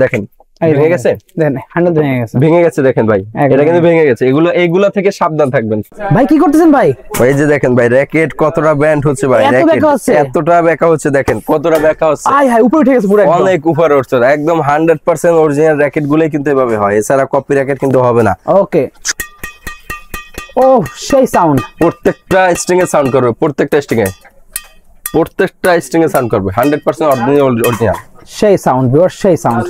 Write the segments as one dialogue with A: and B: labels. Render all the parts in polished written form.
A: দেখেন ভেঙে গেছে,
B: দেখেন হ্যান্ডেল
A: ভেঙে গেছে দেখেন ভাই, এটা কিন্তু ভেঙে গেছে। এইগুলা থেকে সাবধান থাকবেন।
B: ভাই কি করতেছেন ভাই?
A: এই যে দেখেন ভাই র্যাকেট কতটা ব্যান্ড হচ্ছে ভাই, এতটা বেঁকা হচ্ছে, দেখেন কতটা বেঁকা হচ্ছে।
B: উপরে উঠে গেছে পুরো,
A: অনেক উপরে উঠছে, একদম 100% অরিজিনাল র্যাকেট গুলোই কিন্তু এভাবে হয়, এছাড়া কপি র্যাকেট কিন্তু হবে না।
B: ওকে, ও সেই সাউন্ড,
A: প্রত্যেকটা স্ট্রিং এ সাউন্ড করবে, প্রত্যেকটা স্ট্রিং এ সাউন্ড করবে 100% অরিজিনাল
B: সেই সাউন্ড ভিউয়ার, সেই সাউন্ড।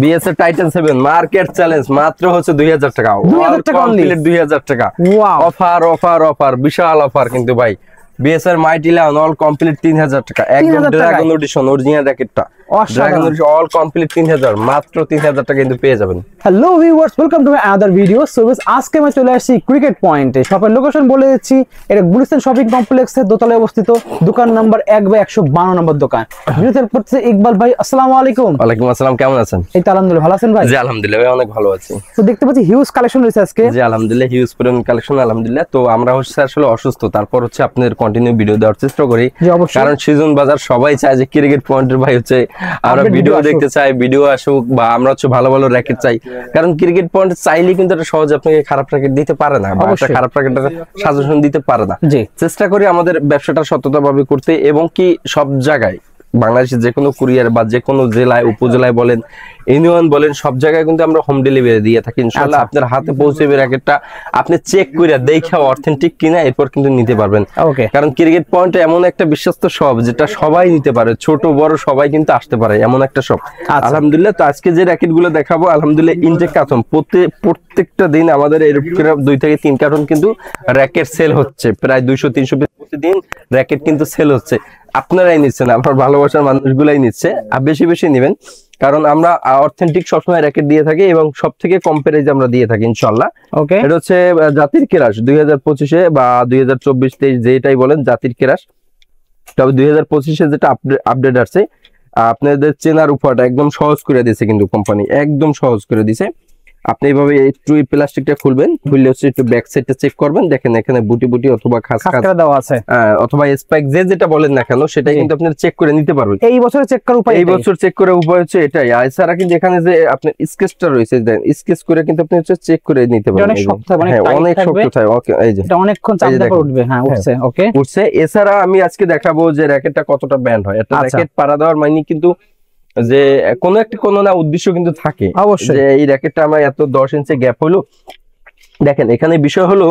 A: বিএস এর টাইটান 7 মার্কেট চ্যালেঞ্জ মাত্র হচ্ছে 2000 টাকা,
B: 2000 টাকা অনলি,
A: 2000 টাকা অফার অফার অফার, বিশাল অফার কিন্তু ভাই। বিএস এর মাইটি লাউন অল কমপ্লিট 3000 টাকা, একদম ড্রাগন এডিশন অরিজিনাল র্যাকেটটা, ড্রাগন এডিশন অল কমপ্লিট 3000, মাত্র 3000 টাকা কিন্তু পেয়ে যাবেন।
B: Hello viewers, welcome to other video. So আজকে আমি চলে আসছি ক্রিকেট পয়েন্টে। শপের লোকেশন বলে দিচ্ছি, এটা গুলিস্তান শপিং কমপ্লেক্সের দোতলায় অবস্থিত, দোকান নাম্বার 1/152 নম্বর দোকান। ভিডিওতে পড়ছে ইকবাল ভাই, আসসালামু আলাইকুম।
A: ওয়ালাইকুম আসসালাম, কেমন আছেন?
B: এই তো আলহামদুলিল্লাহ, ভালো আছেন ভাই?
A: জি আলহামদুলিল্লাহ ভাই, অনেক ভালো আছি।
B: তো দেখতে পাচ্ছি হিউজ কালেকশন রয়েছে আজকে।
A: জি আলহামদুলিল্লাহ, হিউজ পরিমাণ কালেকশন আলহামদুলিল্লাহ। তো আমরা হচ্ছে আসলে অসুস্থ, তারপর হচ্ছে আপনাদের কন্টিনিউ ভিডিও দেওয়ার চেষ্টা করি, কারণ সিজন বাজার সবাই চায় যে ক্রিকেট পয়েন্টের ভাই হচ্ছে আমরা ভিডিও দেখতে চাই, ভিডিও আসুক, বা আমরা হচ্ছে ভালো ভালো র্যাকেট চাই, কারণ ক্রিকেট পয়েন্ট চাইলে কিন্তু এটা সহজে আপনাকে খারাপ র্যাকেট দিতে পারে না, বা একটা খারাপ র্যাকেটের সাজেশন দিতে পারে না। চেষ্টা করি আমাদের ব্যবসাটা সততাভাবে করতে, এবং কি সব জায়গায় বাংলাদেশের যে কোনো কুরিয়ার বা যে কোনো জেলায় উপজেলায় বলেন, ইউনিয়ন বলেন, সব জায়গায় কিন্তু আমরা হোম ডেলিভারি দিয়ে থাকি। ইনশাআল্লাহ আপনার হাতে পৌঁছবে র্যাকেটটা, আপনি চেক করে দেখে অথেন্টিক কিনা এরপর কিন্তু নিতে পারবেন। কারণ ক্রিকেট পয়েন্ট এমন একটা বিশ্বস্ত শপ যেটা সবাই নিতে পারে, ছোট বড় সবাই কিন্তু আসতে পারে, এমন একটা শপ আলহামদুলিল্লাহ। তো আজকে যে র্যাকেট গুলো দেখাবো আলহামদুলিল্লাহ ইনটেক কার্টন, প্রত্যেকটা দিন আমাদের এরকম 2 থেকে 3 কার্টন কিন্তু র্যাকেট সেল হচ্ছে, প্রায় 200-300 পিস প্রতিদিন র্যাকেট কিন্তু সেল হচ্ছে। আপনারাই নিচ্ছেন, আমার ভালোবাসার মানুষগুলাই নিচ্ছে, আর বেশি বেশি নেবেন, কারণ আমরা অথেন্টিক সবসময় র্যাকেট দিয়ে থাকি এবং সব থেকে কম প্রাইসে আমরা দিয়ে থাকি ইনশাআল্লাহ। এটা হচ্ছে জাতির কেরাস 2025-এ বা 2024-23 যেটাই বলেন, জাতির কেরাস। তবে 2025-এ যেটা আপডেট আসছে, আপনাদের চেনার উপায়টা একদম সহজ করে দিয়েছে কিন্তু কোম্পানি, একদম সহজ করে দিয়েছে। আপনি এইভাবে একটু প্লাস্টিকটা খুলবেন, খুললে হচ্ছে একটু ব্যাক সাইডটা চেক করবেন, দেখেন এখানে বুটি বুটি অথবা খাস
B: দেওয়া আছে,
A: অথবা স্পাইক যেটা বলেন না কেন, সেটাই কিন্তু আপনি চেক করে নিতে পারবেন।
B: এই বছর চেক করার উপায়,
A: এই বছর চেক করার উপায় হচ্ছে এটাই। এছাড়া কিন্তু এখানে যে আপনার স্কেচটা রয়েছে, স্কেচ করে কিন্তু আপনি হচ্ছে চেক করে নিতে পারবেন।
B: অনেক শক্ত থাকে,
A: অনেক শক্ত থাকে। ওকে, এই যে
B: এটা অনেকক্ষণ চাপ দিয়ে উঠবে। হ্যাঁ উঠছে, ওকে
A: উঠছে। এছাড়া আমি আজকে দেখাবো যে র্যাকেটটা কতটা ব্যান্ড হয়। একটা র্যাকেট পাড়া দেওয়ার মানে কিন্তু যে কোনো না উদ্দেশ্য কিন্তু থাকে অবশ্যই, যে এই র্যাকেটটা আমার এত 10 ইঞ্চি গ্যাপ হলো। দেখেন এখানে বিষয় হলো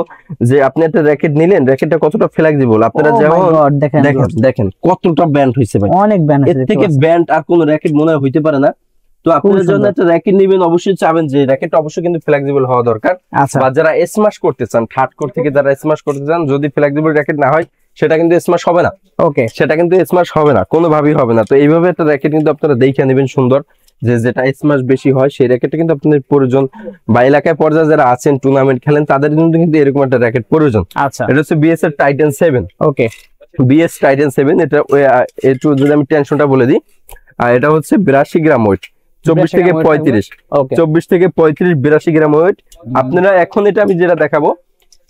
A: যে আপনি একটা র্যাকেট নিলেন, র্যাকেটটা কতটা ফ্লেক্সিবল, আপনারা যেমন দেখেন কতটা ব্যান্ড হয়েছে ভাই, অনেক ব্যান্ড, এর থেকে ব্যান্ড আর কোন র্যাকেট মনে হয় হইতে পারে না। তো আপনাদের জন্য একটা র্যাকেট নেবেন, অবশ্যই চাবেন যে র্যাকেটটা অবশ্যই কিন্তু ফ্লেক্সিবল হওয়া দরকার। বা যারা স্ম্যাশ করতে চান, থার্ড কোর থেকে যারা স্ম্যাশ করতে চান, যদি ফ্লেক্সিবল র্যাকেট না হয় সেটা কিন্তু স্ম্যাশ হবে না। ওকে, সেটা কিন্তু স্ম্যাশ হবে না, কোনোভাবেই হবে না। তো এইভাবে একটা র্যাকেট কিন্তু আপনারা দেখে নেবেন সুন্দর, যেটা স্ম্যাশ বেশি হয় সেই র্যাকেটটা কিন্তু আপনাদের প্রয়োজন। বা এলাকায় পর্যায়ে যারা আছেন, টুর্নামেন্ট খেলেন, তাদের জন্য কিন্তু এরকম একটা র্যাকেট প্রয়োজন। এটা হচ্ছে বিএস এর টাইটান 7। ওকে, বিএস টাইটান 7। এটা একটু যদি আমি টেনশনটা বলে দিই, এটা হচ্ছে 82 গ্রাম ওয়েট, 24 থেকে 35, 24 থেকে 35 82 গ্রাম ওয়েট। আপনারা এখন এটা আমি যেটা দেখাবো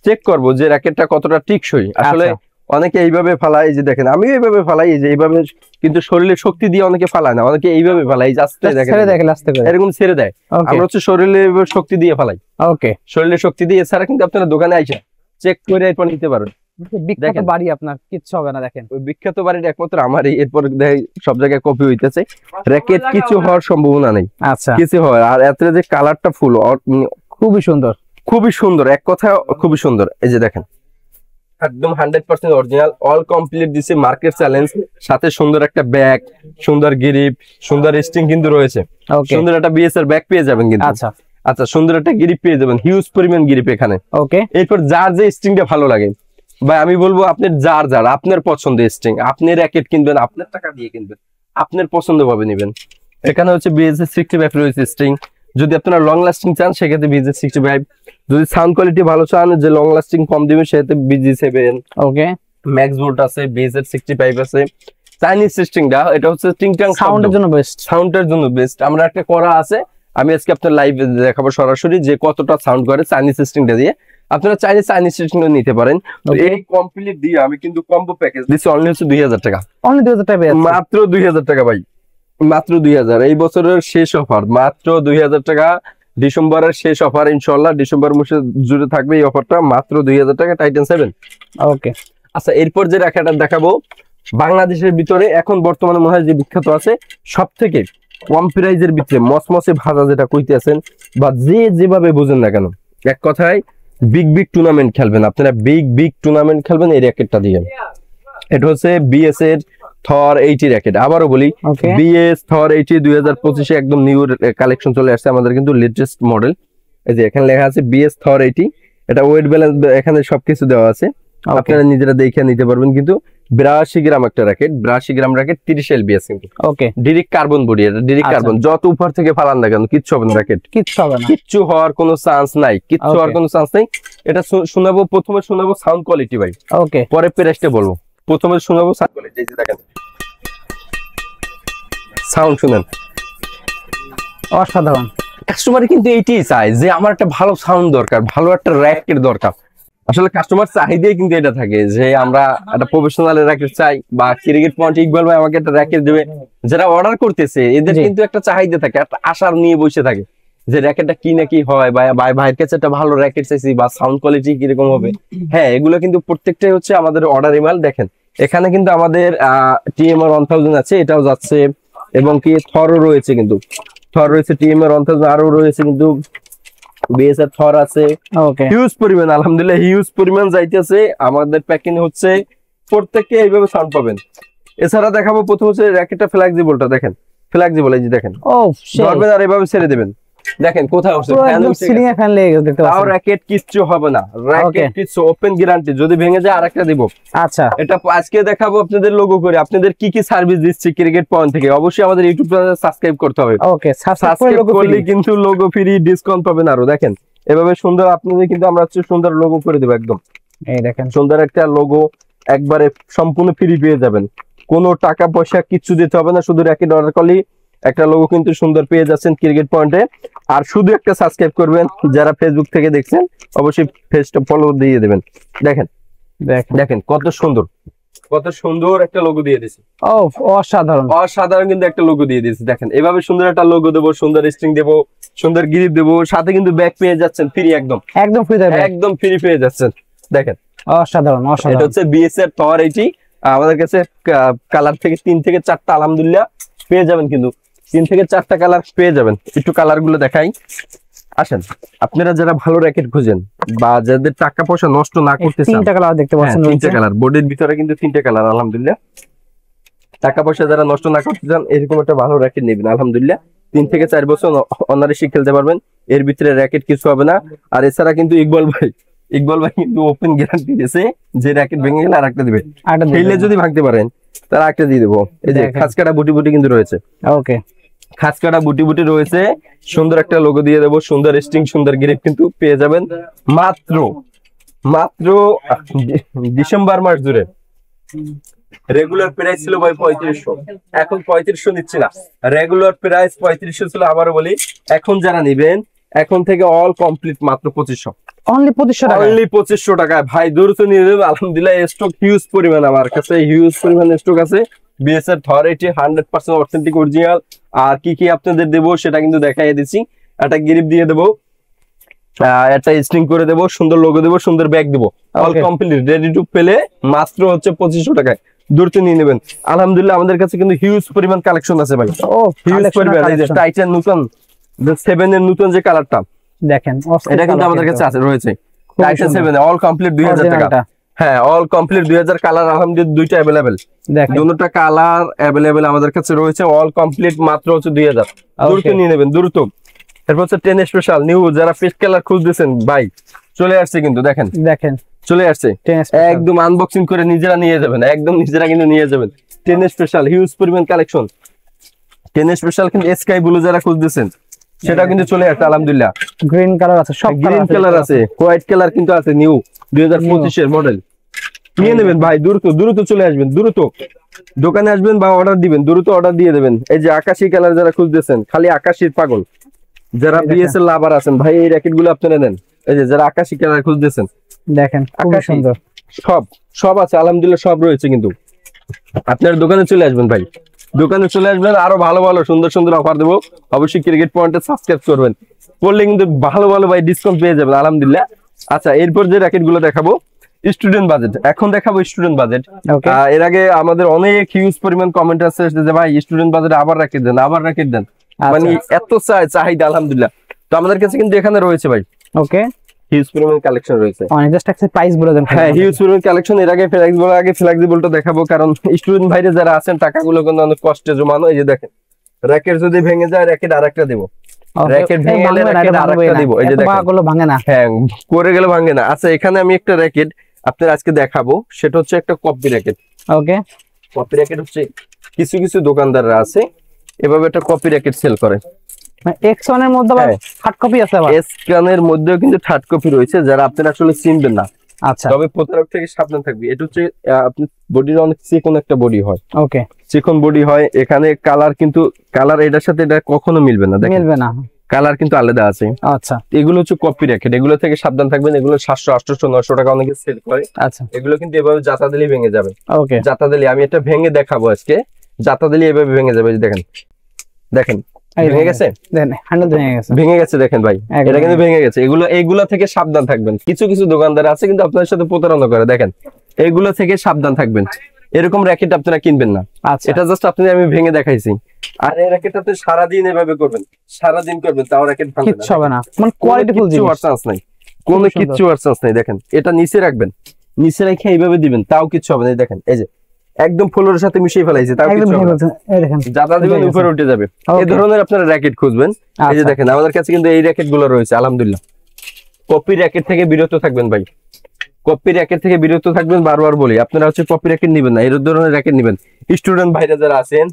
A: চেক করবো যে র্যাকেটটা কতটা টিকসই। আসলে অনেকে এইভাবে ফালায়, যে দেখেন আমি এইভাবে ফালাই, যে এইভাবে কিন্তু শরীরের শক্তি দিয়ে অনেকে ফালায় না, অনেকে এইভাবে ফালাই, এরকম ছেড়ে দেয়। আমরা হচ্ছে শরীরের শক্তি দিয়ে ফালাই। ওকে, শরীরের শক্তি দিয়ে। এছাড়া কিন্তু আপনারা দোকানে আইসা চেক করে এরপর নিতে পারবেন।
B: বিখ্যাত বাড়ি আপনার কিচ্ছু হবে না, দেখেন
A: ওই বিখ্যাত বাড়ির একমাত্র আমারই, এরপর সব জায়গায় কপি হইতেছে, র্যাকেট কিছু হওয়ার সম্ভাবনা নেই। আচ্ছা, কিছু হয়। আর এত যে কালারটা ফুল
B: খুবই সুন্দর,
A: খুবই সুন্দর, এক কথা খুবই সুন্দর। এই যে দেখেন একদম 100% অরিজিনাল, অল কমপ্লিট দিছে, মার্কেট চ্যালেঞ্জ, সাথে সুন্দর একটা ব্যাগ, সুন্দর গ্রিপ, সুন্দর স্ট্রিং কিন্তু রয়েছে, সুন্দর একটা বিএস এর ব্যাগ পেয়ে যাবেন কিন্তু। আচ্ছা আচ্ছা, সুন্দর একটা গ্রিপ পেয়ে যাবেন, হিউজ পরিমাণ গ্রিপ এখানে। ওকে, এরপর যার যে স্ট্রিংটা ভালো লাগে ভাই, আমি বলবো আপনার যার আপনার পছন্দের স্ট্রিং, আপনি র্যাকেট কিনবেন, আপনার টাকা দিয়ে কিনবেন, আপনার পছন্দ ভাবে নেবেন। এখানে হচ্ছে বিএস 65 রয়েছে স্ট্রিং। যদি আপনারা লং লাস্টিং চান সেক্ষেত্রে বিজি 65, যদি সাউন্ড কোয়ালিটি ভালো চান, যে লং লাস্টিং কম দিবে সেক্ষেত্রে বিজি 7। ওকে, ম্যাক্স ভোল্ট আছে, বিজি 65 আছে। চাইনিজ স্ট্রিংটা, এটা হচ্ছে টিংটাং
B: সাউন্ডের জন্য বেস্ট,
A: সাউন্ডের জন্য বেস্ট। আমরা একটা করা আছে, আমি আজকে আপনার লাইভ দেখাবো সরাসরি যে কতটা সাউন্ড করে চাইনিজ স্ট্রিংটা দিয়ে। আপনারা চাইলে চাইনিজ স্ট্রিংটা নিতে পারেন। এই কমপ্লিট দিয়ে আমি কিন্তু কম্বো প্যাকেজ দিচ্ছি অনলি হচ্ছে 2000 টাকা,
B: অনলি 2000 টাকা,
A: মাত্র 2000 টাকা ভাই। মাত্র 2000 এই বছরের শেষ অফার, মাত্র 2000 টাকা, ডিসেম্বরের শেষ অফার ইনশাআল্লাহ, ডিসেম্বর মাসে জুড়ে থাকবে এই অফারটা, মাত্র 2000 টাকা টাইটান 7।
B: ওকে
A: আচ্ছা, এরপর যে রাখাটা দেখাবো বাংলাদেশের ভিতরে এখন বর্তমানে মনে হয় যে বিখ্যাত আছে, সব থেকে কম প্রাইজের ভিতরে মসমসে ভাজা যেটা কইতেছেন বা যে যেভাবে বুঝেন না কেন, এক কথায় বিগ বিগ টুর্নামেন্ট খেলবেন আপনারা, বিগ বিগ টুর্নামেন্ট খেলবেন এই র্যাকেটটা দিয়ে। এটা হচ্ছে বিএস এর থর 80 র্যাকেট। আবারও বলি, বিএস থর 80 2025 একদম নিউ কালেকশন চলে আসছে আমাদের, কিন্তু লেটেস্ট মডেল। এই যে এখানে লেখা আছে বিএস থর 80, এটা ওয়েট ব্যালেন্স এখানে সবকিছু দেওয়া আছে, আপনারা নিজেরা দেখে নিতে পারবেন। কিন্তু 82 গ্রাম একটা র্যাকেট, 82 গ্রাম র্যাকেট, 30 এলবিএস কিন্তু।
B: ওকে,
A: ডিরেক্ট কার্বন বডি, এটা ডিরেক্ট কার্বন, যত উপর থেকে ফালান না কেন কিচ্ছু হবে না, র্যাকেট
B: কিচ্ছু হবে না,
A: কিচ্ছু হওয়ার কোনো চান্স নাই, কিচ্ছু হওয়ার কোনো চান্স নাই। এটা শোনাবো, প্রথমে শোনাবো সাউন্ড কোয়ালিটি ভাই,
B: ওকে,
A: পরে প্রাইসটা বলবো। প্রথমে শোনাবো সাউন্ড কোয়ালিটি, এই যে দেখেন সাউন্ড শুনেন,
B: অসাধারণ।
A: কাস্টমার কিন্তু এইটাই চায় যে আমার একটা ভালো সাউন্ড দরকার, ভালো একটা র্যাকেট দরকার। আসলে কাস্টমার চাহিদাই কিন্তু এটা থাকে যে আমরা একটা প্রফেশনাল র্যাকেট চাই, বা ক্রিকেট পয়েন্ট ইকবাল ভাই আমাকে একটা র্যাকেট দেবে। যারা অর্ডার করতেছে এদের কিন্তু একটা চাহিদা থাকে, একটা আশা নিয়ে বসে থাকে যে র্যাকেটটা কি না কি হয়, বা ভাইয়ের কাছে একটা ভালো র্যাকেট চাইছি, বা সাউন্ড কোয়ালিটি কিরকম হবে। হ্যাঁ, এগুলো কিন্তু প্রত্যেকটাই হচ্ছে আমাদের অর্ডার ইমেল। দেখেন এখানে কিন্তু আমাদের টিএমআর 1000 আছে, এটাও যাচ্ছে, এবং কি থরও রয়েছে, কিন্তু থর রয়েছে, টিএমআর 1000 আরো রয়েছে, কিন্তু বিএসআর থর আছে।
B: ওকে,
A: হিউজ পরিমাণ, আলহামদুলিল্লাহ হিউজ পরিমাণ যাইতেছে আমাদের প্যাকিং হচ্ছে, প্রত্যেককে এইভাবে সাউন্ড পাবেন। এছাড়া দেখাবো প্রথম হচ্ছে র্যাকেটটা ফ্লেক্সিবলটা, দেখেন ফ্লেক্সিবল, এই যে দেখেন, ধরবেন আর এভাবে ছেড়ে দেবেন, দেখেন কোথায় হচ্ছে
B: সিলিং এ ফ্যান লেগে গেছে, দেখতে পাচ্ছেন।
A: তাও র্যাকেট কিচ্ছু হবে না, র্যাকেট কিচ্ছু ওপেন গ্যারান্টি, যদি ভেঙে যায় আরেকটা দেব।
B: আচ্ছা,
A: এটা আজকে দেখাবো আপনাদের লোগো করে, আপনাদের কি কি সার্ভিস দিচ্ছি ক্রিকেট পয়েন্ট থেকে। অবশ্যই আমাদের ইউটিউব চ্যানেলে সাবস্ক্রাইব করতে হবে,
B: ওকে,
A: সাবস্ক্রাইব করলে কিন্তু লোগো ফ্রি, ডিসকাউন্ট পাবেন আরো। দেখেন এভাবে সুন্দর আপনাদের কিন্তু আমরা হচ্ছে সুন্দর লোগো করে দেবো, একদম
B: এই দেখেন
A: সুন্দর একটা লোগো, একবারে সম্পূর্ণ ফ্রি পেয়ে যাবেন, কোনো টাকা পয়সা কিচ্ছু দিতে হবে না, শুধু র্যাকেট অর্ডার করলেই একটা লোগো কিন্তু সুন্দর পেয়ে যাচ্ছেন ক্রিকেট পয়েন্টে। আর শুধু একটা সাবস্ক্রাইব করবেন, যারা ফেসবুক থেকে দেখছেন অবশ্যই পেজটা ফলো দিয়ে দেবেন। দেখেন দেখেন কত সুন্দর, কত সুন্দর একটা লোগো দিয়ে দিয়েছি,
B: অসাধারণ
A: অসাধারণ কিন্তু একটা লোগো দিয়ে দিয়েছি। দেখেন এভাবে সুন্দর একটা লোগো দেবো, সুন্দর স্ট্রিং দেবো, সুন্দর গ্রিপ দেবো, সাথে কিন্তু ব্যাগ পেয়ে যাচ্ছেন ফ্রি, একদম
B: একদম ফ্রি,
A: একদম ফ্রি পেয়ে যাচ্ছেন। দেখেন
B: অসাধারণ অসাধারণ,
A: এটা হচ্ছে বিএস এর থর 80। আমাদের কাছে কালার থেকে 3 থেকে 4টা আলহামদুলিল্লাহ পেয়ে যাবেন, কিন্তু 3 থেকে 4টা কালার পেয়ে যাবেন। একটু কালার গুলো দেখাই, আসেন। আপনারা যারা ভালো র্যাকেট খুঁজেন বা যাদের টাকা পয়সা নষ্ট না করতে চান,
B: 3টা কালার দেখতে পাচ্ছেন,
A: 3টা কালার বোর্ডের ভিতরে কিন্তু 3টা কালার আলহামদুলিল্লাহ। টাকা পয়সা যারা নষ্ট না করতে চান এরকম একটা ভালো র্যাকেট নেবেন, আলহামদুলিল্লাহ 3 থেকে 4 বছর অনায়াসে খেলতে পারবেন, এর ভিতরে র্যাকেট কিছু হবে না। আর এছাড়া কিন্তু ইকবাল ভাই কিন্তু ওপেন গ্যারান্টি দিয়েছে যে র্যাকেট ভেঙে গেলে আরেকটা দিবে, খেললে যদি ভাঙতে পারেন তার একটা দিয়ে দেবো। এই যে খাঁচকাটা বুটি বুটি কিন্তু রয়েছে,
B: ওকে,
A: খাঁচকাটা বুটি বুটি রয়েছে, সুন্দর একটা লোগো দিয়ে দেবো, সুন্দর স্ট্রিং, সুন্দর গ্রিপ কিন্তু পেয়ে যাবেন মাত্র ডিসেম্বর মাস জুড়ে। রেগুলার প্রাইস ছিল ভাই 3500, এখন 3500 নিচ্ছি না, রেগুলার প্রাইস 3500 ছিল। আবারও বলি, এখন যারা নিবেন এখন থেকে অল কমপ্লিট মাত্র 2500,
B: অনলি 2500 টাকা,
A: অনলি 2500 টাকায় ভাই, দ্রুত নিয়ে নেবেন। আলহামদুলিল্লাহ স্টক হিউজ পরিমাণ, আমার কাছে হিউজ পরিমাণ স্টক আছে। বিএসআর থর 80 100% অথেন্টিক অরিজিনাল। আর কি কি আপনাদের দেবো সেটা কিন্তু দেখাই দিচ্ছি, একটা গ্রিপ দিয়ে দেবো, একটা স্ট্রিং করে দেবো, সুন্দর লোগো দেবো, সুন্দর ব্যাগ দেবো, all complete ready to play, মাত্র হচ্ছে 2500 টাকায়, দ্রুত নিয়ে নেবেন। আলহামদুলিল্লাহ আমাদের কাছে কিন্তু হিউজ পরিমাণ কালেকশন আছে ভাই, হিউজ পরিমাণ। এই যে টাইটান নতুন 7 এর নতুন যে কালারটা দেখেন, এটা কিন্তু আমাদের কাছে আছে, রয়েছে টাইটান 7 অল কমপ্লিট 2000 টাকা। হ্যাঁ, অল কমপ্লিট 2000 কালার আলহামদুলিল্লাহ, দুইটা अवेलेबल, দুটোটা কালার अवेलेबल আমাদের কাছে রয়েছে, অল কমপ্লিট মাত্র হচ্ছে 2000, দ্রুত নিয়ে নেবেন দ্রুত। এরপর হচ্ছে 10 স্পেশাল নিউ, যারা ফিশ কালার খুঁজতেছেন ভাই চলে আসছে, কিন্তু দেখেন চলে আসছে, একদম আনবক্সিং করে নিজেরা নিয়ে যাবেন, একদম নিজেরা কিন্তু নিয়ে যাবেন। 10 স্পেশাল হিউজ পরিমাণ কালেকশন, 10 স্পেশাল কিন্তু স্কাই ব্লু যারা খুঁজতেছেন সেটা কিন্তু চলে আসছে আলহামদুলিল্লাহ।
B: গ্রিন কালার আছে, সব
A: গ্রিন কালার আছে, হোয়াইট কালার কিন্তু আছে, নিউ 2025 এর মডেল, নিয়ে নেবেন ভাই, দ্রুত দ্রুত চলে আসবেন, দ্রুত দোকানে আসবেন বা অর্ডার দিবেন, দ্রুত অর্ডার দিয়ে দেবেন। এই যে আকাশী কালার যারা খুঁজতেছেন, খালি আকাশীর পাগল যারা বিএসএল লাভার আছেন ভাই, এই র্যাকেট গুলো আপনারা নেন। এই যে যারা আকাশী কালার খুঁজতেছেন,
B: দেখেন খুব সুন্দর,
A: সব আছে আলহামদুলিল্লাহ, সব রয়েছে, কিন্তু আপনার দোকানে চলে আসবেন ভাই, দোকানে চলে আসবেন, আরো ভালো ভালো সুন্দর সুন্দর অফার দেবো। অবশ্যই ক্রিকেট পয়েন্টে সাবস্ক্রাইব করবেন, করলে কিন্তু ভালো ভালো ভাই ডিসকাউন্ট পেয়ে যাবেন আলহামদুলিল্লাহ। আচ্ছা, এরপর যে র্যাকেট গুলো দেখাবো স্টুডেন্ট বাজেট, এখন দেখাবো স্টুডেন্ট বাজেট। এর আগে আমাদের অনেক হিউজ পরিমাণ কমেন্ট আছে যে ভাই স্টুডেন্ট বাজেট আবার র্যাকেট দেন, আবার র্যাকেট দেন, মানে এত চাহিদা আলহামদুলিল্লাহ। তো আমাদের কাছে কিন্তু এখানে রয়েছে ভাই ওকে হিউজ পরিমাণ কালেকশন রয়েছে।
B: জাস্ট একটা প্রাইস বলে দেন।
A: হ্যাঁ, হিউজ পরিমাণ কালেকশন। এর আগে ফ্লেক্সিবলটা দেখাবো, কারণ স্টুডেন্ট ভাইরা যারা আছেন টাকাগুলো কিন্তু অনেক কষ্টে জমানো। এই যে দেখেন, র্যাকেট যদি ভেঙে যায় র্যাকেট আরেকটা দেবো, র্যাকেট ভেঙে গেলে র্যাকেট আরেকটা দিব। এই যে দেখেন,
B: বাগুলো ভাঙে না।
A: হ্যাঁ, করে গেলে ভাঙে না। আচ্ছা, এখানে আমি একটা র্যাকেট আপনাদের আজকে দেখাবো, সেটা হচ্ছে একটা কপি র্যাকেট। ওকে, কপি র্যাকেট হচ্ছে কিছু কিছু দোকানদাররা আছে এভাবে একটা কপি র্যাকেট সেল করে।
B: এক্স1 এর মধ্যে আবার থার্ড কপি আছে, আবার
A: এক্স1 এর মধ্যেও কিন্তু থার্ড কপি রয়েছে, যারা আপনারা আসলে চিনবেন না। আচ্ছা, তবে প্রতারক থেকে সাবধান থাকবে। এটা হচ্ছে আপনি বডির অনেক চিকন একটা বডি হয়, ওকে, চিকন বডি হয়। এখানে কালার কিন্তু কালার এটার সাথে এটা কখনো মিলবে না, মিলবে না, কালার কিন্তু আলাদা আছে। আচ্ছা, এগুলো হচ্ছে কপি র্যাকেট, এগুলো থেকে সাবধান থাকবেন। এগুলো 700 800 900 টাকা অনেকে সেল করে। আচ্ছা, এগুলো কিন্তু এভাবে জাতা দিলে ভেঙে যাবে। ওকে, জাতা দিলে আমি এটা ভেঙে দেখাবো আজকে, জাতা দিলে এভাবে ভেঙে যাবে। দেখেন দেখেন ভেঙে গেছে, ভেঙে গেছে, দেখেন ভাই, এটা কিন্তু ভেঙে গেছে। এইগুলা থেকে সাবধান থাকবেন। কিছু কিছু দোকানদার আছে কিন্তু আপনাদের সাথে প্রতারণা করে, দেখেন, এগুলো থেকে সাবধান থাকবেন। এরকম র্যাকেট আপনারা কিনবেন না। এটা জাস্ট আমি ভেঙে দেখাইছি। আর এই র্যাকেটটা আপনি সারাদিন এভাবে করবেন, সারাদিন করবেন, তাও র্যাকেট ভাঙবে না, হবে না, মানে কোয়ালিটিফুল জিনিস, চান্স নাই, কোনো কিচ্ছু আর চান্স নাই। দেখেন, এটা নিচে রাখবেন, নিচে রেখে এইভাবে দিবেন, তাও কিচ্ছু হবে না। দেখেন, এই যে একদম ফ্লোরের সাথে মিশিয়ে ফেলাইছে, তাও কিছু হবে না। এই দেখেন, জাতা দিবেন উপরে উঠে যাবে। এই ধরনের আপনারা র্যাকেট খুঁজবেন। এই যে দেখেন, আমাদের কাছে কিন্তু এই র্যাকেট গুলো রয়েছে আলহামদুলিল্লাহ। কপি র্যাকেট থেকে বিরত থাকবেন ভাই, কপি র্যাকেট থেকে বিরত থাকবেন। বারবার বলি, আপনারা হচ্ছে কপি র্যাকেট নেবেন না, এই ধরনের র্যাকেট নেবেন। স্টুডেন্ট ভাইরা যারা আছেন,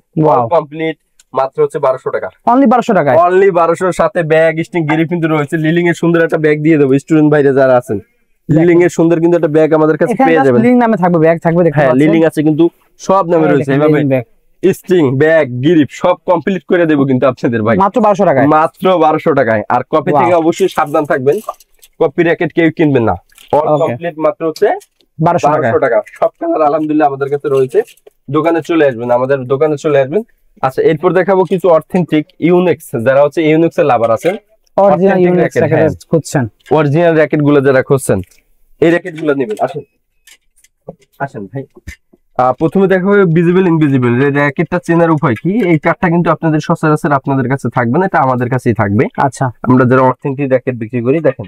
A: কমপ্লিট মাত্র হচ্ছে 1200 টাকা, অনলি 1200 টাকা, অনলি 1200 এর সাথে ব্যাগ স্টিং গিরিপ কিন্তু রয়েছে। লিলিং এর সুন্দর একটা ব্যাগ দিয়ে দেবো স্টুডেন্ট ভাইরা যারা আছেন। লিলিং এর সুন্দর কিন্তু একটা ব্যাগ আমাদের কাছে পেয়ে যাবেন। লিলিং নামে থাকবে, ব্যাগ থাকবে, দেখতে পাচ্ছেন। হ্যাঁ, লিলিং আছে কিন্তু সব নামে রয়েছে। এভাবে স্টিং ব্যাগ গিরিপ সব কমপ্লিট করে দেব কিন্তু আপনাদের ভাই, মাত্র 1200 টাকায়, মাত্র 1200 টাকায়। আর কপি থেকে অবশ্যই সাবধান থাকবেন, কপি র্যাকেট কেউ কিনবেন না। অল কমপ্লিট মাত্র হচ্ছে 1200 টাকা। সব কালার আলহামদুলিল্লাহ আমাদের কাছে রয়েছে। দোকানে চলে আসবেন, আমাদের দোকানে চলে আসবেন। আচ্ছা, এরপর দেখাবো কিছু অথেন্টিক ইউনিক্স, যারা হচ্ছে ইউনিক্স এর লাভার আছেন, অরিজিনাল ইউনিক্স র্যাকেট খুঁজছেন, অরিজিনাল র্যাকেট গুলো যারা খুঁজছেন, এই র্যাকেট গুলো নেবেন। আসেন আসেন ভাই, প্রথমে দেখা হবে ভিজিবল ইনভিজিবল। এই র্যাকেটটা চেনার উপায় কি? এই কার্ডটা কিন্তু আপনাদের সচরাচর আপনাদের কাছে থাকবে না, এটা আমাদের কাছেই থাকবে। আচ্ছা, আমরা যারা অথেন্টিক র্যাকেট বিক্রি করি, দেখেন,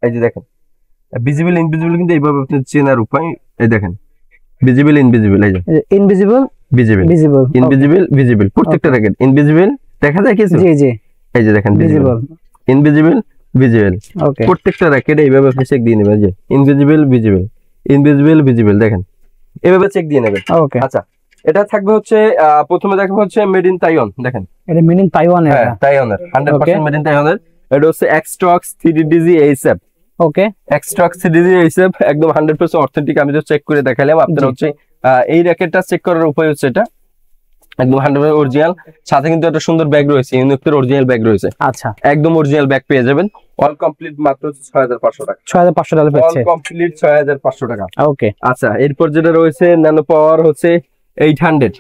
A: এই যে দেখেন, ভিজিবল ইনভিজিবল কিন্তু এইভাবে আপনি চেনার উপায়। এই দেখেন, ভিজিবল ইনভিজিবল, এই যে invisible visible, visible invisible visible, প্রত্যেকটা র্যাকেট ইনভিজিবল দেখা যায় কিছু। জি জি, এই যে দেখেন, ভিজিবল ইনভিজিবল ভিজিবল, ওকে, প্রত্যেকটা র্যাকেট এইভাবে আপনি চেক দিয়ে নেবেন। যে ইনভিজিবল ভিজিবল, ইনভিজিবল ভিজিবল, দেখেন এভাবে চেক দিয়ে নেবেন। ওকে, আচ্ছা, এটা থাকবে হচ্ছে প্রথমে দেখাবো হচ্ছে মেড ইন তাইওয়ান। দেখেন, এটা মেড ইন তাইওয়ান, এটা তাইওয়ানের 100% মেড ইন তাইওয়ানের। এটা হচ্ছে এক্সটক্স 3DG এইচএফ। ওকে, এক্সটক্স 3DG এইচএফ একদম 100% অথেন্টিক। আমি তো চেক করে দেখালাম। আপনারা হচ্ছে এই র্যাকেটটা চেক করার উপায় হচ্ছে এটা একদম 100% অরিজিনাল। সাথে কিন্তু একটা সুন্দর ব্যাগ রয়েছে, ইউনিক্সের অরিজিনাল ব্যাগ রয়েছে। আচ্ছা, একদম অরিজিনাল ব্যাগ পেয়ে যাবেন। অল কমপ্লিট মাত্র 6500 টাকা, 6500 টাকা পেয়েছে, অল কমপ্লিট 6500 টাকা। ওকে, আচ্ছা, এরপর যেটা রয়েছে ন্যানো পাওয়ার হচ্ছে 800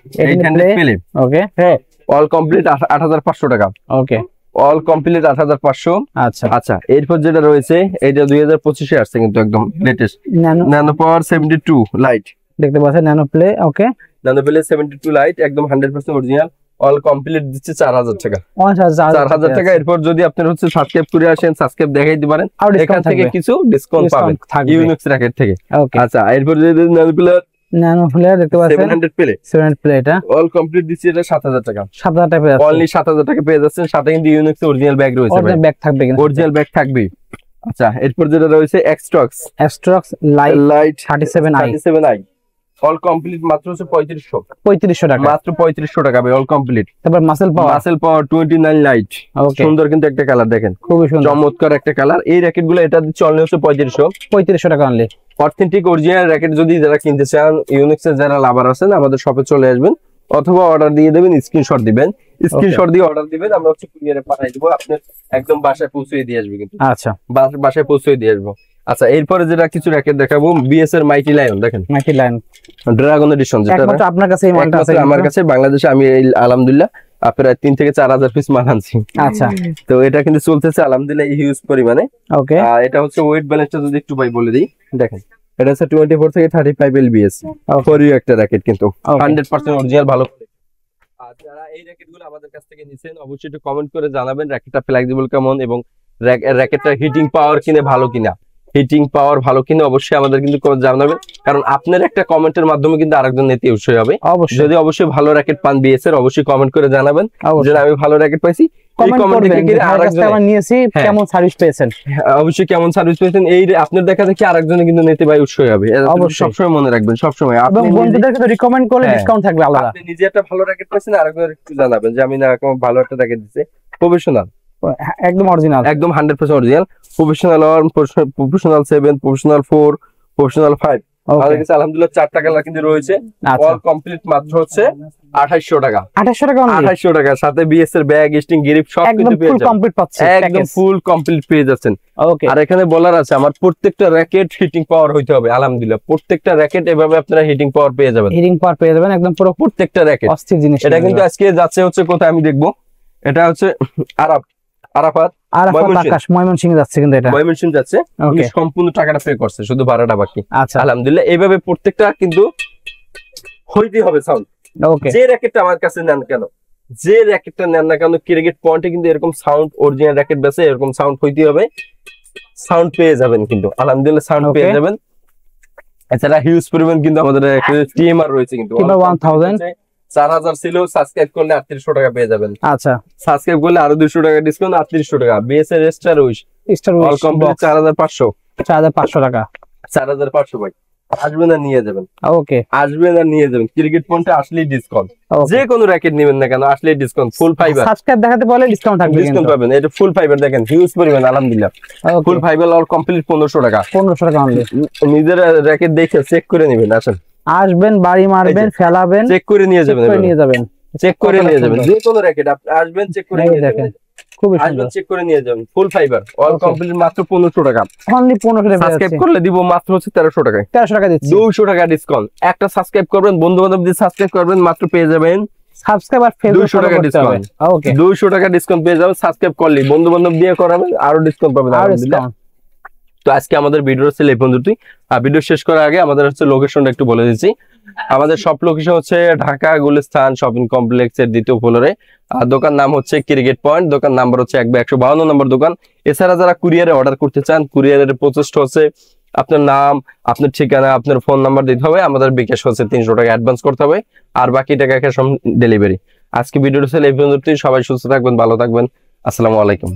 A: পেলে। ওকে, হ্যাঁ, অল কমপ্লিট 8500 টাকা। ওকে, অল কমপ্লিট 8500। আচ্ছা আচ্ছা, এরপর যেটা রয়েছে এটা 2025 এ আসছে কিন্তু একদম লেটেস্ট, ন্যানো পাওয়ার 72 লাইট, দেখতে পাচ্ছেন, ন্যানো প্লে। ওকে, ন্যানো প্লে 72 লাইট একদম 100% অরিজিনাল। অল কমপ্লিট দিচ্ছে 4000 টাকা, 4000 টাকা। এরপর যদি আপনারা হচ্ছে সাবস্ক্রাইব করে আসেন, সাবস্ক্রাইব দেখাই দিতে পারেন, এখান থেকে কিছু ডিসকাউন্ট পাবেন ইউনিক্স র্যাকেট থেকে। আচ্ছা, এরপর যদি ন্যানো ফ্লেয়ার দেখতে পাচ্ছেন 700 প্লে, 700 প্লে, এটা অল কমপ্লিট দিচ্ছে, এটা 7000 টাকা, 7000 টাকা পেয়ে যাচ্ছেন, অনলি 7000 টাকা পেয়ে যাচ্ছেন। সাথে কিন্তু ইউনিক্স অরিজিনাল ব্যাগ রয়েছে, অরিজিনাল ব্যাগ থাকবে, অরিজিনাল ব্যাগ থাকবে। আচ্ছা, এরপর যেটা রয়েছে এক্সট্রক্স লাইট 37i, অল কমপ্লিট মাত্র হচ্ছে 3500 টাকা, মাত্র 3500 টাকা ভাই, অল কমপ্লিট। তারপর মাসেল পাওয়ার 29 লাইট, সুন্দর কিন্তু একটা কালার, দেখেন খুবই সুন্দর, চমৎকার একটা কালার। এই র্যাকেট গুলো এটা চলে হচ্ছে 3500 টাকা অনলি। অথেন্টিক অরিজিনাল র্যাকেট যদি যারা কিনতে চান, ইউনিক্সের যারা লাভার আছেন, আমাদের শপে চলে আসবেন, অথবা অর্ডার দিয়ে দেবেন, স্ক্রিনশট দিবেন, স্ক্রিনশট দিয়ে অর্ডার দিবেন, আমরা হচ্ছে কুরিয়ারে পাঠিয়ে দেবো, আপনার একদম বাসায় পৌঁছে দিয়ে আসবে কিন্তু। আচ্ছা, বাসায় পৌঁছে দিয়ে আসবো। আচ্ছা এরপরে যেটা কিছু র্যাকেট দেখাবো, বিএস এর মাইটি লায়ন দেখেন,
B: মাইটি লায়ন
A: ড্রাগন এডিশন, যেটা
B: একমাত্র আপনার কাছে এই মালটা আছে।
A: আমার কাছে বাংলাদেশে আমি আলহামদুলিল্লাহ প্রায় 3 থেকে 4000 পিস মাল আনছি।
B: আচ্ছা
A: তো এটা কিন্তু চলতেছে আলহামদুলিল্লাহ হিউজ পরিমাণে।
B: ওকে
A: এটা হচ্ছে ওয়েট ব্যালেন্সটা যদি একটু ভাই বলে দিই, দেখেন এটা হচ্ছে 24 থেকে 35 এলবিএস ফর ইউ একটা র্যাকেট, কিন্তু 100% অরিজিনাল ভালো। আর যারা এই র্যাকেটগুলো আমাদের কাছ থেকে নিছেন অবশ্যই একটু কমেন্ট করে জানাবেন র্যাকেটটা ফ্লেক্সিবল কেমন এবং র্যাকেটটা হিটিং পাওয়ার কিনে ভালো কিনা, হিটিং পাওয়ার ভালো কিনা অবশ্যই আমাদের কিন্তু জানাবেন, কারণ আপনার একটা কমেন্টের মাধ্যমে কিন্তু আরেকজন নিতে উৎসাহী হবে। যদি অবশ্যই ভালো র্যাকেট পান বিএস এর অবশ্যই কমেন্ট করে জানাবেন যে আমি ভালো র্যাকেট পাইছি, অবশ্যই কেমন সার্ভিস পেয়েছেন এই আপনার দেখা দেখি আরেকজনে কিন্তু নিতে ভাই উৎসাহী হবে। সবসময় মনে রাখবেন, সবসময়
B: রিকমেন্ড করলে ডিসকাউন্ট থাকবে আলাদা।
A: আপনি নিজে একটা ভালো র্যাকেট পাইছেন আরেকজনের একটু জানাবেন যে আমি না এরকম ভালো একটা র্যাকেট দিতে, প্রফেশনাল
B: একদম অরিজিনাল,
A: একদম 100% original, professional 1, professional 7, professional 4, professional 5। আমাদের কাছে আলহামদুলিল্লাহ 4টা কালার কিন্তু রয়েছে। অল কমপ্লিট মাত্র হচ্ছে 2800 টাকা। 2800 টাকা সাথে বিএস এর ব্যাগ, স্টিং, গ্রিপ সব কিছু পেয়ে যাবেন, কমপ্লিট পাচ্ছেন, একদম ফুল কমপ্লিট পেয়ে যাচ্ছেন। ওকে, আর এখানে বলার আছে আমার প্রত্যেকটা র্যাকেট হিটিং পাওয়ার হইতে হবে। আলহামদুলিল্লাহ প্রত্যেকটা র্যাকেট এভাবে আপনারা হিটিং পাওয়ার পেয়ে যাবেন,
B: হিটিং পাওয়ার পেয়ে যাবেন একদম পুরো প্রত্যেকটা র্যাকেট অস্থির জিনিস। এটা কিন্তু আজকে যাচ্ছে হচ্ছে কোথায় আমি দেখবো, এটা হচ্ছে আরাফাত আকাশ ময়মনসিংহ যাচ্ছে, কিন্তু এটা
A: ময়মনসিংহ যাচ্ছে, উনি সম্পূর্ণ টাকাটা পে করছে, শুধু ভাড়াটা বাকি। আচ্ছা আলহামদুলিল্লাহ এইভাবে প্রত্যেকটা কিন্তু হইতে হবে সাউন্ড। ওকে, যে র্যাকেটটা আমার কাছে নেন কেন, যে র্যাকেটটা নেন না কেন ক্রিকেট পয়েন্টে কিন্তু এরকম সাউন্ড অরিজিনাল র্যাকেট বেসে এরকম সাউন্ড হইতে হবে, সাউন্ড পেয়ে যাবেন কিন্তু আলহামদুলিল্লাহ সাউন্ড পেয়ে যাবেন। এছাড়া হিউজ পরিমাণ কিন্তু আমাদের টিএমআর রয়েছে, কিন্তু 4000 ছিল, সাবস্ক্রাইব করলে 3800 টাকা পেয়ে যাবেন। আচ্ছা সাবস্ক্রাইব করলে আরো 200 টাকা ডিসকাউন্ট, 3800 টাকা। বিএস এর স্টার উইশ অল কমপ্লিট 4500 টাকা, 4500 ভাই আসবেন আর নিয়ে যাবেন। ওকে, আসবেন আর নিয়ে যাবেন। ক্রিকেট পয়েন্টে আসলেই ডিসকাউন্ট, যে কোনো র্যাকেট নেবেন না কেন আসলেই ডিসকাউন্ট। ফুল ফাইবার
B: সাবস্ক্রাইব দেখাতে বলে ডিসকাউন্ট থাকবে,
A: ডিসকাউন্ট পাবেন। এটা ফুল ফাইবার দেখেন হিউজ পরিমাণ আলহামদুলিল্লাহ। ফুল ফাইবার অল কমপ্লিট 1500 টাকা, 1500 টাকা অনলি। নিজের র্যাকেট দেখে চেক করে নেবেন,
B: আসবেন বাড়ি মারবেন ফেলাবেন, চেক করে নিয়ে যাবেন,
A: চেক করে নিয়ে যাবেন। যে কোনো র্যাকেট আপনি আসবেন চেক করে নিয়ে যাবেন, খুবই সুন্দর, চেক করে নিয়ে যাবেন। ফুল ফাইবার অল কমপ্লিট মাত্র 1500 টাকা, অনলি 1500 টাকা। সাবস্ক্রাইব করলে দিব মাত্র হচ্ছে 1300 টাকা, 1300 টাকা দিচ্ছি, 200 টাকা ডিসকাউন্ট। একটা সাবস্ক্রাইব করবেন, বন্ধু বান্ধব দিয়ে সাবস্ক্রাইব করবেন, মাত্র পেয়ে যাবেন সাবস্ক্রাইবার 200 টাকা ডিসকাউন্ট। ওকে, 200 টাকা ডিসকাউন্ট পেয়ে যাবেন সাবস্ক্রাইব করলে, বন্ধু বান্ধব দিয়ে করাবেন আরো ডিসকাউন্ট পাবেন আলহামদুলিল্লাহ। তো আজকে আমাদের ভিডিও ছিল এই পর্যন্তই। ভিডিও শেষ করার আগে আমাদের হচ্ছে লোকেশনটা একটু বলে দিচ্ছি। আমাদের সব লোকেশন হচ্ছে ঢাকা গুলিস্তান শপিং কমপ্লেক্সের 2য় ফ্লোরে। দোকান নাম হচ্ছে ক্রিকেট পয়েন্ট, দোকান নাম্বার হচ্ছে 152 নম্বর দোকান। এছাড়া যারা কুরিয়ারে অর্ডার করতে চান, কুরিয়ারের প্রচেষ্টা হচ্ছে আপনার নাম, আপনার ঠিকানা, আপনার ফোন নাম্বার দিতে হবে, আমাদের বিকাশ হচ্ছে 300 টাকা অ্যাডভান্স করতে হবে, আর বাকি টাকা ক্যাশ অন ডেলিভারি। আজকে ভিডিওটা ছিল এই পর্যন্তই। সবাই সুস্থ থাকবেন, ভালো থাকবেন, আসসালামু আলাইকুম।